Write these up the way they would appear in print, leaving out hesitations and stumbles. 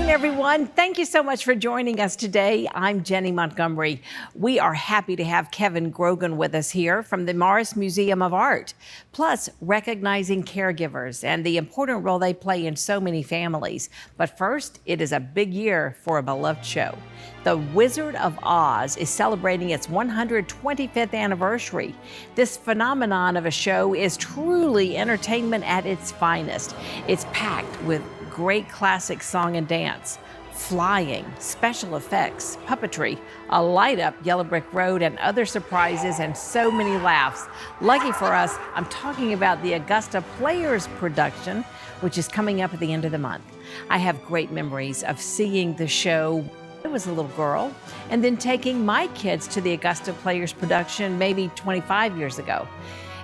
afternoon, everyone. Thank you so much for joining us today. I'm Jenny Montgomery. We are happy to have Kevin Grogan with us here from the Morris Museum of Art, plus recognizing caregivers and the important role they play in so many families. But first, it is a big year for a beloved show. The Wizard of Oz is celebrating its 125th anniversary. This phenomenon of a show is truly entertainment at its finest. It's packed with great classic song and dance, flying, special effects, puppetry, a light-up Yellow Brick Road, and other surprises, and so many laughs. Lucky for us, I'm talking about the Augusta Players production, which is coming up at the end of the month. I have great memories of seeing the show. I was a little girl, and then taking my kids to the Augusta Players production maybe 25 years ago.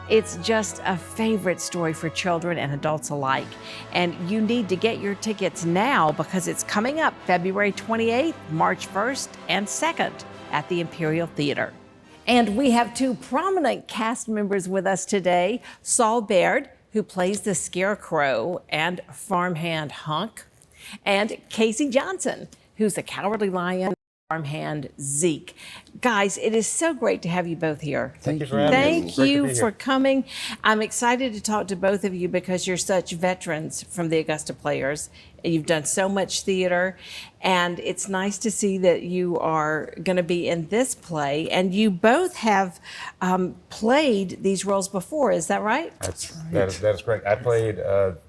It's just a favorite story for children and adults alike. And you need to get your tickets now because it's coming up February 28th, March 1st, and 2nd at the Imperial Theater. And we have two prominent cast members with us today. Saul Baird, who plays the Scarecrow and farmhand Hunk, and Casey Johnson, who's the Cowardly Lion, farmhand Zeke. Guys, it is so great to have you both here. Thank you for having us. Thank you for coming. I'm excited to talk to both of you because you're such veterans from the Augusta Players. You've done so much theater, and it's nice to see that you are going to be in this play, and you both have played these roles before. Is that right? That is correct. I played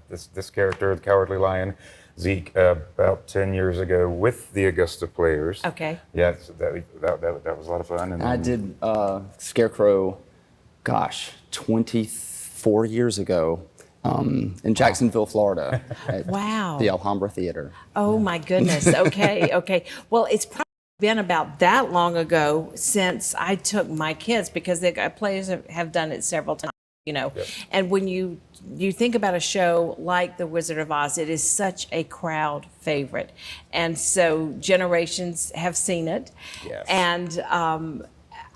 this character, the Cowardly Lion, Zeke, about 10 years ago with the Augusta Players. Okay. Yeah, so that was a lot of fun. And I did Scarecrow, 24 years ago in Jacksonville, Florida at Wow. the Alhambra Theater. Oh my goodness. Okay, okay. Well, it's probably been about that long ago since I took my kids, because the players have done it several times, you know. Yep. And when you think about a show like The Wizard of Oz, it is such a crowd favorite. And so generations have seen it. Yes. And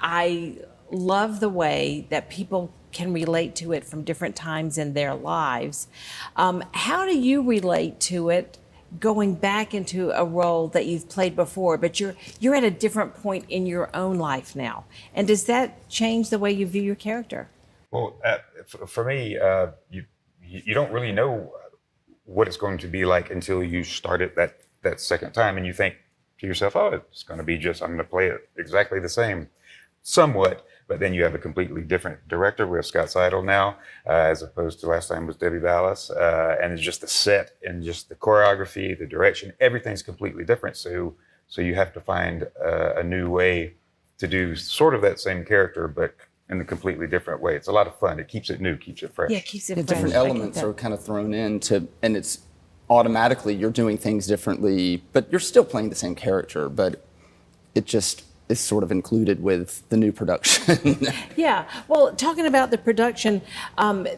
I love the way that people can relate to it from different times in their lives. How do you relate to it going back into a role that you've played before, but you're at a different point in your own life now? And does that change the way you view your character? Well, for me, you don't really know what it's going to be like until you start it that second time, and you think to yourself, oh, it's going to be I'm going to play it exactly the same, somewhat. But then you have a completely different director. We have Scott Seidel now, as opposed to last time was Debbie Ballas. And it's just the set and just the choreography, the direction, everything's completely different. So you have to find a new way to do sort of that same character, but in a completely different way. It's a lot of fun. It keeps it new, keeps it fresh. Yeah, keeps it fresh. Different elements are kind of thrown into, and it's automatically you're doing things differently, but you're still playing the same character, but it just is sort of included with the new production. Yeah, well, talking about the production,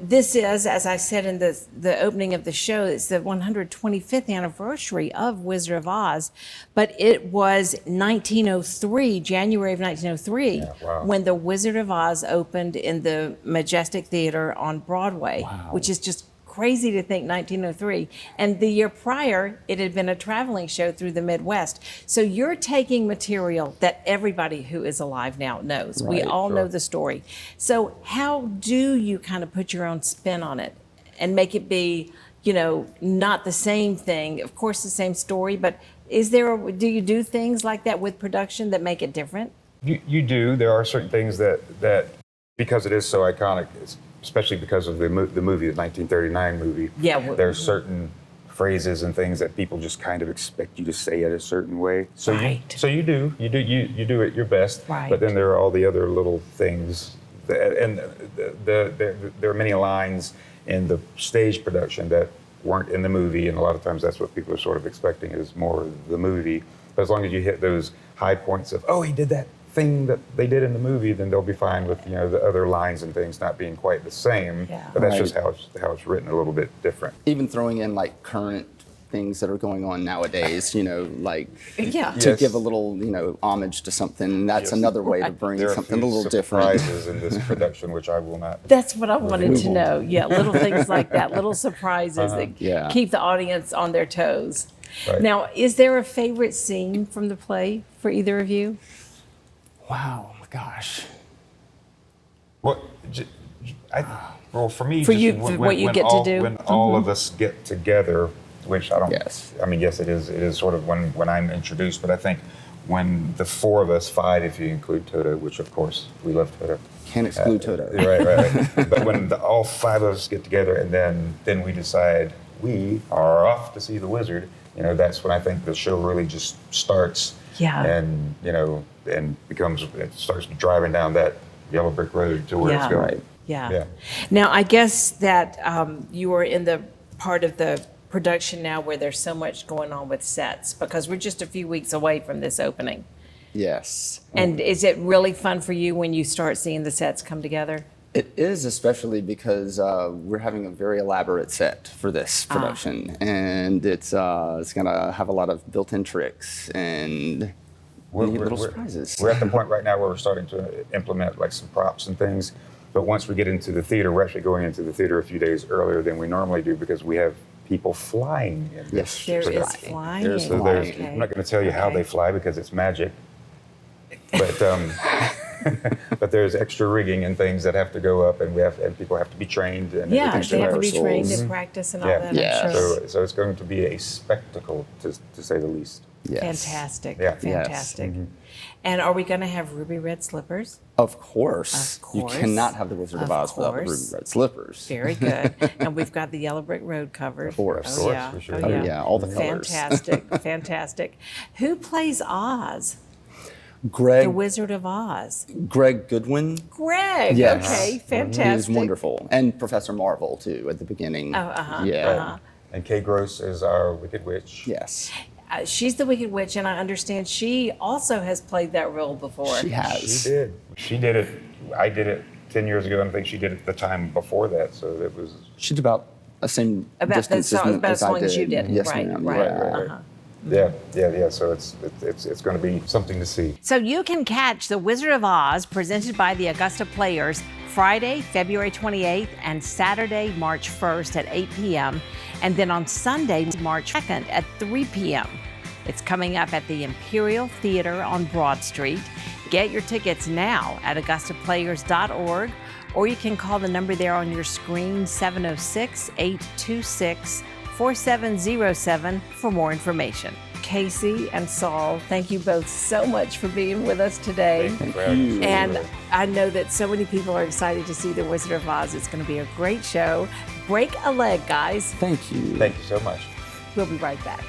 this is, as I said in the opening of the show, it's the 125th anniversary of Wizard of Oz, but it was 1903, January of 1903, wow. when the Wizard of Oz opened in the Majestic Theater on Broadway, which is just crazy to think 1903. And the year prior, it had been a traveling show through the Midwest. So you're taking material that everybody who is alive now knows. We Right, all sure. know the story. So how do you kind of put your own spin on it and make it be, you know, not the same thing, of course the same story, but do you do things like that with production that make it different? You do. There are certain things that because it is so iconic, especially because of the movie, the 1939 movie. Yeah. There are certain phrases and things that people just kind of expect you to say it a certain way. So Right. you do it your best. Right. But then there are all the other little things, and there are many lines in the stage production that weren't in the movie, and a lot of times that's what people are sort of expecting is more the movie. But as long as you hit those high points of, oh, he did that thing that they did in the movie, then they'll be fine with, you know, the other lines and things not being quite the same. Yeah. But that's Right. just how it's written a little bit different. Even throwing in like current things that are going on nowadays, you know, like Yeah. to Yes. give a little, you know, homage to something. That's Yes. another way to bring There are something a few little different. surprises in this production, which I will not. That's what I wanted to Removal. know. Yeah, little things like that, little surprises that Yeah. keep the audience on their toes. Right. Now, is there a favorite scene from the play for either of you? Wow, gosh. Well, well, for me, For just you, for what you get to do? When all of us get together, which I don't. Yes. I mean, yes, it is. It is sort of when I'm introduced, but I think when the four of us, five, if you include Toto, which of course we love Toto. Can't exclude Toto. Right. But when all five of us get together, and then we decide we are off to see the wizard. That's when I think the show really just starts. Yeah. And and it starts driving down that yellow brick road to where it's going. Right. Yeah. Yeah. Now, I guess that you are in the part of the production now where there's so much going on with sets, because we're just a few weeks away from this opening. Yes. And is it really fun for you when you start seeing the sets come together? It is, especially because we're having a very elaborate set for this production, and it's going to have a lot of built-in tricks and neat little surprises. We're at the point right now where we're starting to implement like some props and things. But once we get into the theater, we're actually going into the theater a few days earlier than we normally do because we have people flying in this. Yes, There is production. flying. There's So flying. I'm not going to tell you how they fly because it's magic. But but there's extra rigging and things that have to go up, and people have to be trained and Yeah, everything's they have to be rehearsals. trained and practice and all Yeah. that, Yeah. I'm sure. So it's going to be a spectacle to say the least. Yes. Fantastic. Yeah. Yes. Fantastic. And are we going to have ruby red slippers? Of course. Of You course. cannot have the Wizard of Of Oz without the course. ruby red slippers. Very good. And we've got the yellow brick road covered. Of course. Oh, Of yeah. course, we sure Oh, do. Oh, yeah, all the colors. Fantastic. Fantastic. Who plays Oz? The Greg Wizard of Oz. Goodwin. Greg. Yes. Okay. Fantastic. He was wonderful. And Professor Marvel, too, at the beginning. Oh, uh-huh. Yeah. And Kay Gross is our Wicked Witch. Yes. She's the Wicked Witch, and I understand she also has played that role before. She has. She did. She did it. I did it 10 years ago, and I think she did it the time before that. So it was. She did about the same About distance about as as I long did. as you did. Yes, Right, ma'am. right. Yeah. Uh-huh. Yeah. So it's going to be something to see. So you can catch The Wizard of Oz, presented by the Augusta Players, Friday, February 28th, and Saturday, March 1st at 8 p.m., and then on Sunday, March 2nd at 3 p.m. It's coming up at the Imperial Theater on Broad Street. Get your tickets now at augustaplayers.org, or you can call the number there on your screen, 706-826-4707 for more information. Casey and Saul, thank you both so much for being with us today. Thank you. And I know that so many people are excited to see The Wizard of Oz. It's going to be a great show. Break a leg, guys. Thank you. Thank you so much. We'll be right back.